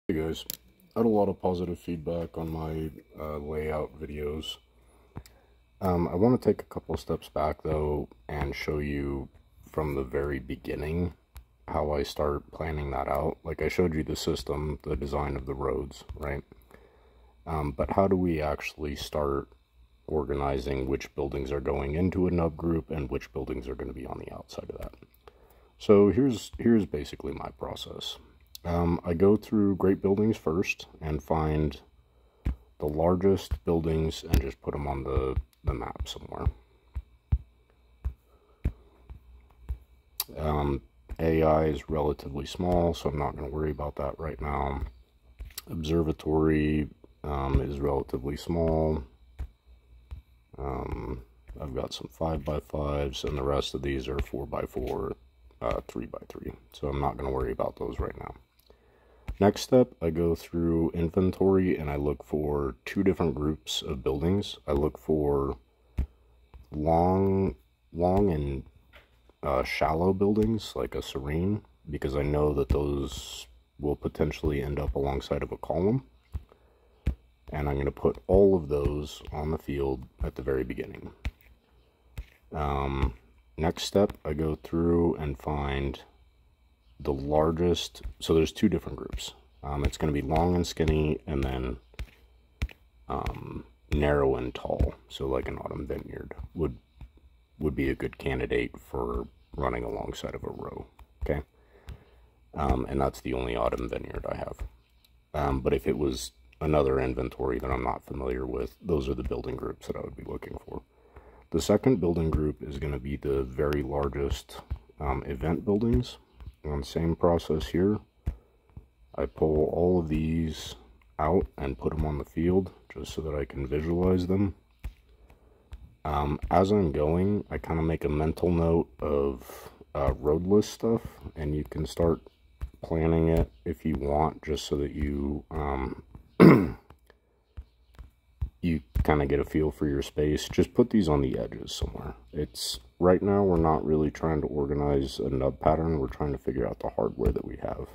Hey guys, I had a lot of positive feedback on my layout videos. I want to take a couple steps back though and show you from the very beginning how I start planning that out. Like I showed you the system, the design of the roads, right? But how do we actually start organizing which buildings are going into a nub group and which buildings are going to be on the outside of that? So here's basically my process. I go through great buildings first and find the largest buildings and just put them on the map somewhere. AI is relatively small, so I'm not going to worry about that right now. Observatory is relatively small. I've got some 5x5s, and the rest of these are 4x4, 3x3, so I'm not going to worry about those right now. Next step, I go through inventory and I look for two different groups of buildings. I look for long and shallow buildings, like a serene, because I know that those will potentially end up alongside of a column. And I'm going to put all of those on the field at the very beginning. Next step, I go through and find the largest, so there's two different groups. It's going to be long and skinny, and then narrow and tall. So like an autumn vineyard would be a good candidate for running alongside of a row. Okay, and that's the only autumn vineyard I have. But if it was another inventory that I'm not familiar with, those are the building groups that I would be looking for. The second building group is going to be the very largest event buildings. On the same process here, I pull all of these out and put them on the field just so that I can visualize them. As I'm going, I kind of make a mental note of road list stuff, and you can start planning it if you want, just so that you you kind of get a feel for your space. Just put these on the edges somewhere. It's right now we're not really trying to organize a nub pattern. We're trying to figure out the hardware that we have,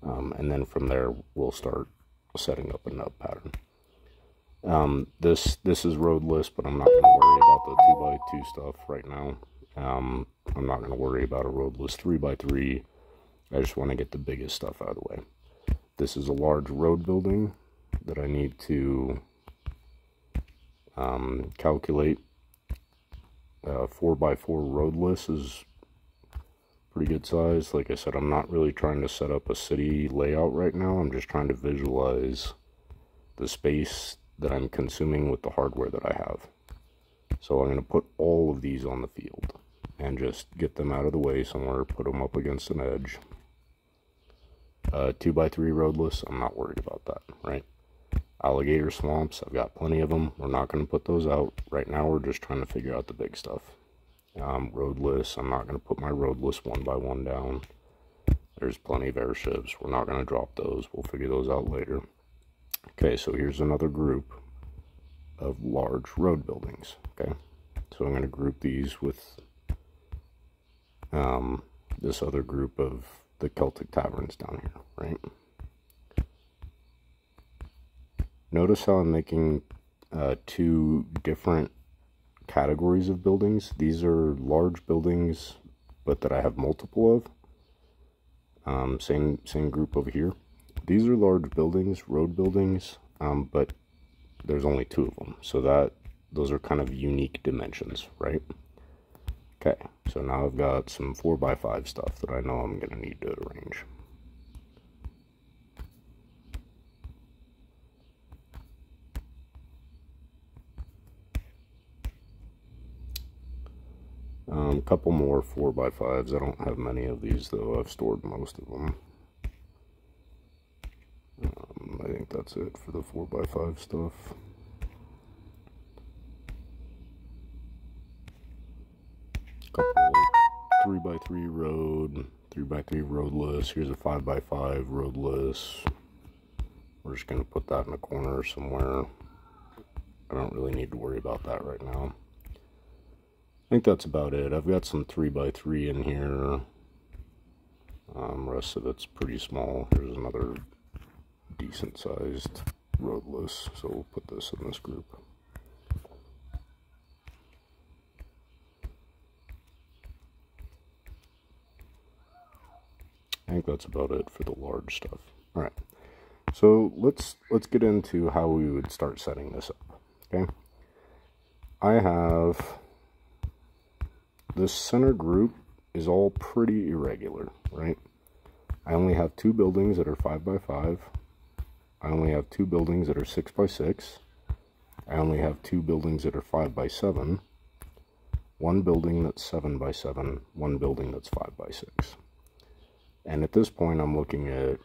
and then from there we'll start setting up a nub pattern. This is road list, but I'm not going to worry about the 2x2 stuff right now. I'm not going to worry about a road list 3x3. I just want to get the biggest stuff out of the way. This is a large road building that I need to calculate. 4x4 road list is pretty good size. Like I said, I'm not really trying to set up a city layout right now. I'm just trying to visualize the space that I'm consuming with the hardware that I have. So I'm going to put all of these on the field and just get them out of the way somewhere, put them up against an edge. 2x3 road list, I'm not worried about that, right? Alligator swamps, I've got plenty of them. We're not going to put those out. Right now we're just trying to figure out the big stuff. Road lists, I'm not going to put my road list one by one down. There's plenty of airships. We're not going to drop those. We'll figure those out later. Okay, so here's another group of large road buildings. Okay, so I'm going to group these with this other group of the Celtic taverns down here, right? Notice how I'm making two different categories of buildings. These are large buildings, but that I have multiple of. Same group over here. These are large buildings, road buildings, but there's only two of them. So those are kind of unique dimensions, right? Okay, so now I've got some 4x5 stuff that I know I'm going to need to arrange. A couple more 4x5s. I don't have many of these though. I've stored most of them. I think that's it for the 4x5 stuff. Couple 3x3 road, 3x3 road list. Here's a 5x5 road list. We're just going to put that in a corner somewhere. I don't really need to worry about that right now. I think that's about it. I've got some 3x3 in here. Rest of it's pretty small. Here's another decent sized roadless, so we'll put this in this group. I think that's about it for the large stuff. All right, so let's get into how we would start setting this up. Okay, I have this center group is all pretty irregular, right? I only have 2 buildings that are 5 by 5. I only have 2 buildings that are 6 by 6. I only have 2 buildings that are 5 by 7. 1 building that's 7 by 7. 1 building that's 5 by 6. And at this point, I'm looking at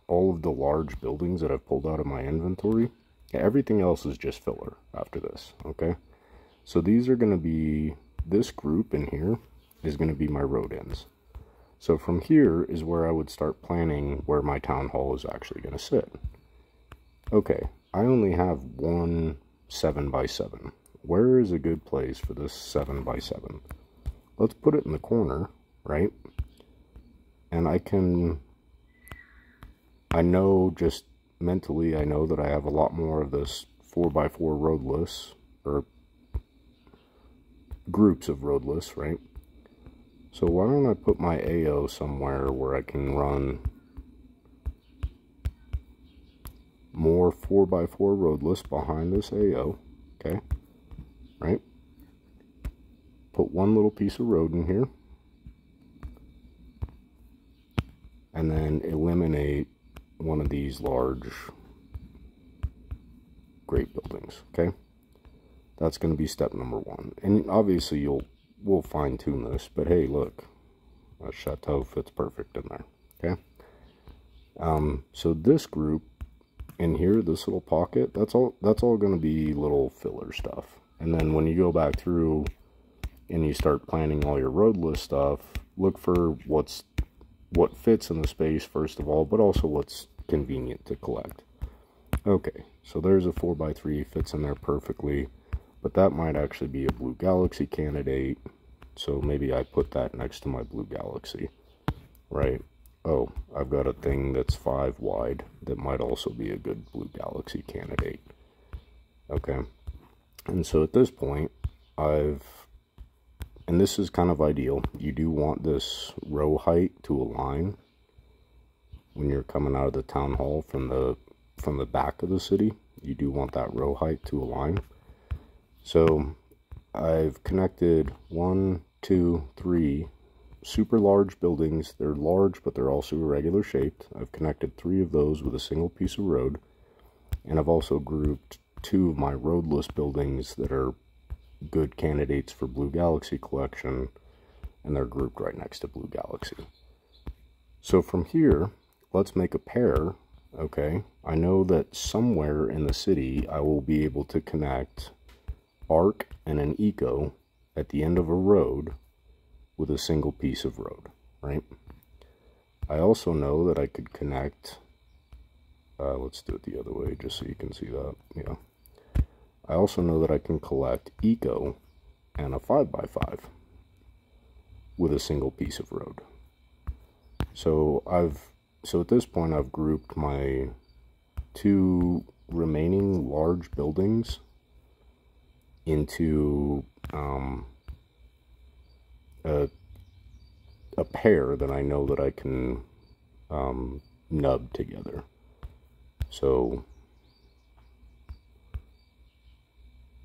all of the large buildings that I've pulled out of my inventory. Everything else is just filler after this, okay? So these are going to be, this group in here is going to be my road ends. So from here is where I would start planning where my town hall is actually going to sit. Okay, I only have 1 7 by 7. Where is a good place for this 7 by 7? Let's put it in the corner, right? And I know just mentally, I know that I have a lot more of this 4 by 4 roadless, or groups of roadless, right? So why don't I put my AO somewhere where I can run more 4 by 4 roadless behind this AO, okay? Right? Put 1 little piece of road in here. And then eliminate one of these large great buildings, okay? That's going to be step number 1. And obviously we'll fine tune this, but hey, look, a chateau fits perfect in there, okay? So this group in here, this little pocket, that's all going to be little filler stuff. And then when you go back through and you start planning all your roadless stuff, look for what fits in the space first of all, but also what's convenient to collect. Okay, so there's a 4 by 3, fits in there perfectly, but that might actually be a Blue Galaxy candidate, so maybe I put that next to my Blue Galaxy, right? Oh, I've got a thing that's 5 wide that might also be a good Blue Galaxy candidate. Okay, and so at this point, and this is kind of ideal, you do want this row height to align when you're coming out of the town hall from the back of the city. You do want that row height to align. So I've connected 1, 2, 3 super large buildings. They're large, but they're also irregular shaped. I've connected 3 of those with a single piece of road, and I've also grouped 2 of my roadless buildings that are good candidates for Blue Galaxy collection, and they're grouped right next to Blue Galaxy. So from here, let's make a pair, okay? I know that somewhere in the city, I will be able to connect Arc and an Eco at the end of a road with a single piece of road, right? I also know that I could connect, let's do it the other way just so you can see that, yeah. I also know that I can collect Eco and a 5 by 5 with a single piece of road. So at this point I've grouped my 2 remaining large buildings into a pair that I know that I can nub together. So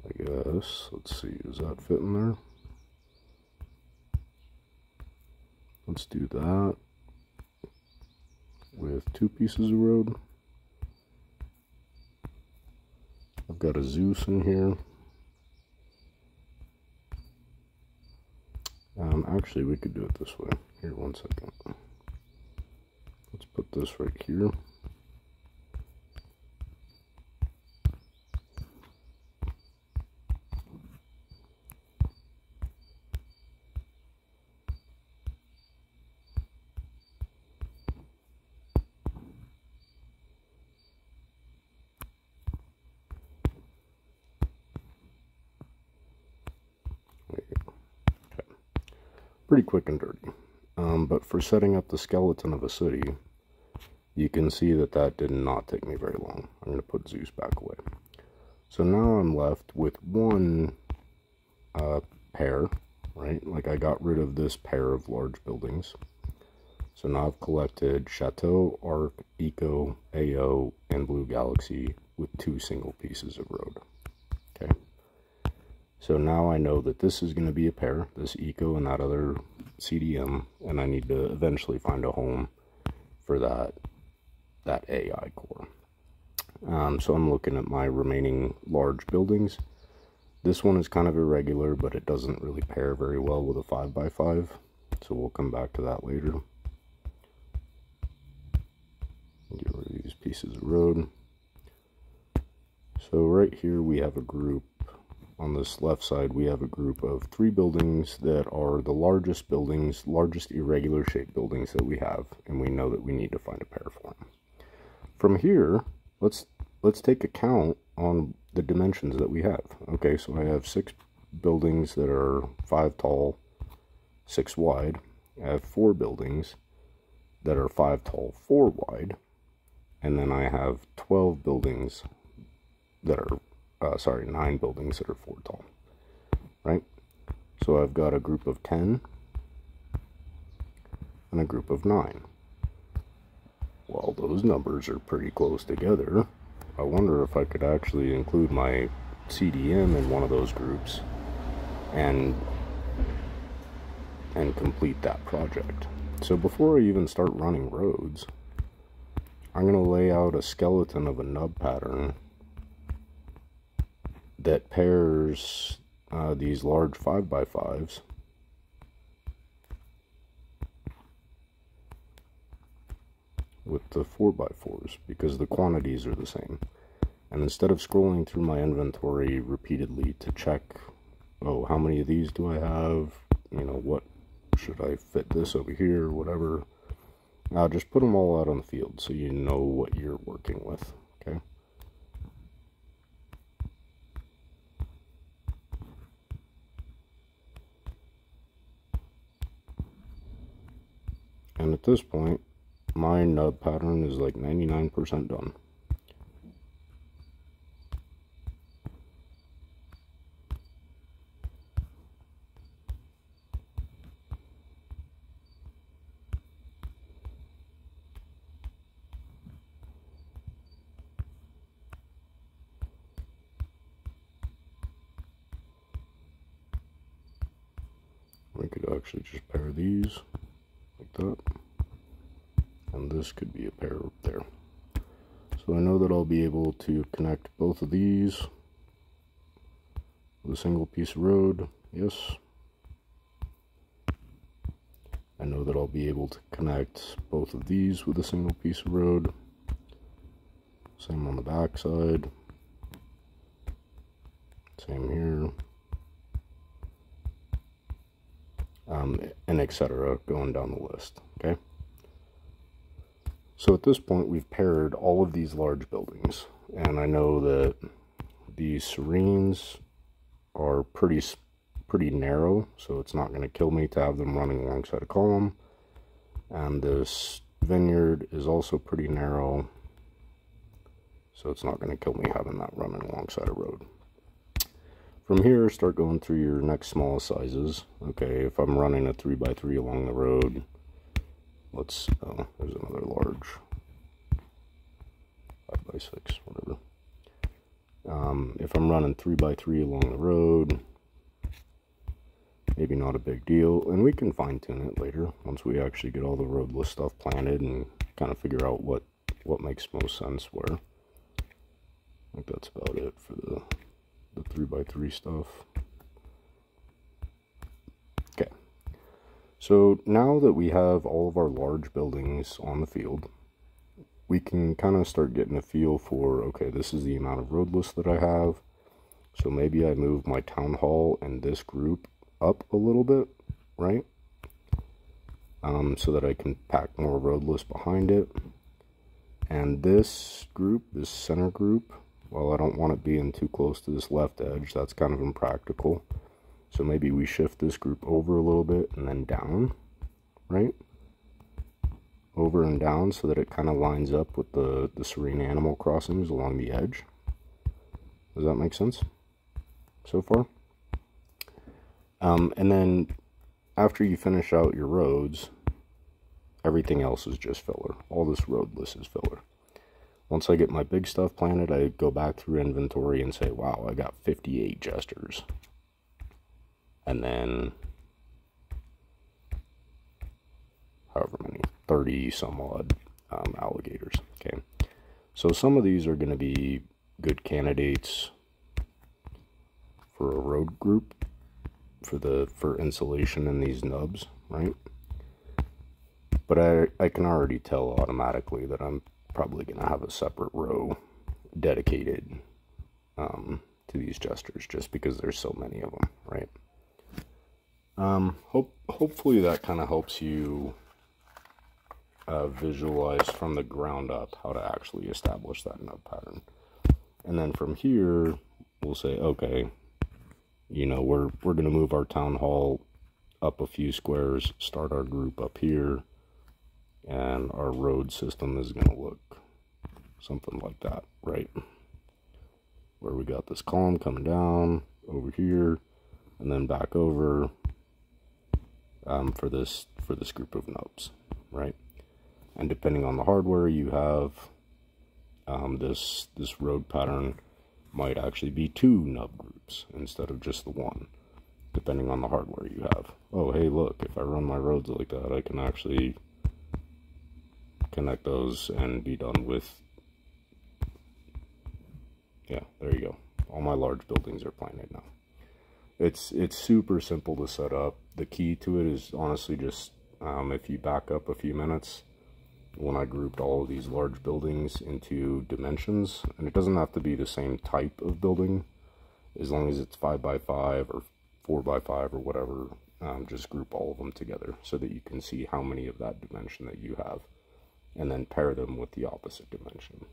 I guess, let's see, does that fit in there? Let's do that with 2 pieces of road. I've got a Zeus in here. Actually, we could do it this way. Here, 1 second. Let's put this right here. Pretty quick and dirty. But for setting up the skeleton of a city, You can see that that did not take me very long. I'm going to put Zeus back away. So now I'm left with one pair, right? Like I got rid of this pair of large buildings. So now I've collected Chateau, Arc, Eco, AO, and Blue Galaxy with 2 single pieces of road. Okay. So now I know that this is going to be a pair, this Eco and that other CDM, and I need to eventually find a home for that AI core. So I'm looking at my remaining large buildings. This one is kind of irregular, but it doesn't really pair very well with a 5x5, so we'll come back to that later. Get rid of these pieces of road. So right here we have a group, on this left side we have a group of 3 buildings that are the largest buildings, largest irregular shaped buildings that we have, and we know that we need to find a pair for them. From here, let's take account on the dimensions that we have. Okay, so I have 6 buildings that are 5 tall, 6 wide. I have 4 buildings that are 5 tall, 4 wide. And then I have 12 buildings that are, 9 buildings that are 4 tall, right? So I've got a group of 10 and a group of 9. Well, those numbers are pretty close together. I wonder if I could actually include my CDM in one of those groups and complete that project. So before I even start running roads, I'm going to lay out a skeleton of a nub pattern that pairs these large 5x5s with the 4x4s, because the quantities are the same. And instead of scrolling through my inventory repeatedly to check, oh, how many of these do I have, you know, what should I fit this over here, whatever, I'll just put them all out on the field so you know what you're working with. Okay. And at this point, my nub pattern is like 99% done. We could actually just pair these like that. And this could be a pair up there. So I know that I'll be able to connect both of these with a single piece of road. Yes. I know that I'll be able to connect both of these with a single piece of road. Same on the back side. Same here. And etc. going down the list. Okay. So at this point, we've paired all of these large buildings, and I know that these Serenes are pretty narrow, so it's not going to kill me to have them running alongside a column. And this Vineyard is also pretty narrow, so it's not going to kill me having that running alongside a road. From here, start going through your next smallest sizes. Okay, if I'm running a 3x3 along the road, there's another large 5x6, whatever. If I'm running 3x3 along the road, maybe not a big deal, and we can fine tune it later once we actually get all the roadless stuff planted and kind of figure out what makes most sense where. I think that's about it for the 3x3 stuff. Okay. So now that we have all of our large buildings on the field, we can kind of start getting a feel for, okay, this is the amount of roadless that I have. So maybe I move my town hall and this group up a little bit, right? So that I can pack more roadless behind it. And this group, this center group, well, I don't want it being too close to this left edge. That's kind of impractical. So maybe we shift this group over a little bit and then down, right? over and down so that it kind of lines up with the serene animal crossings along the edge. Does that make sense so far? And then after you finish out your roads, everything else is just filler. All this road list is filler. Once I get my big stuff planted, I go back through inventory and say, wow, I got 58 jesters. And then however many, 30 some odd alligators. Okay, so some of these are going to be good candidates for a road group for insulation in these nubs, right? But I can already tell automatically that I'm probably going to have a separate row dedicated to these jesters, just because there's so many of them, right? Hopefully that kind of helps you visualize from the ground up how to actually establish that nub pattern. And then from here, we'll say, okay, you know, we're going to move our town hall up a few squares, start our group up here, and our road system is going to look something like that, right? Where we got this column coming down over here, and then back over for this group of nubs, right? And depending on the hardware you have, this road pattern might actually be 2 nub groups instead of just the one, depending on the hardware you have. Oh, hey, look, if I run my roads like that, I can actually connect those and be done with, yeah, there you go. All my large buildings are planted now. It's super simple to set up. The key to it is honestly just, if you back up a few minutes, when I grouped all of these large buildings into dimensions, and it doesn't have to be the same type of building, as long as it's 5x5 or 4x5 or whatever, just group all of them together so that you can see how many of that dimension that you have, and then pair them with the opposite dimension.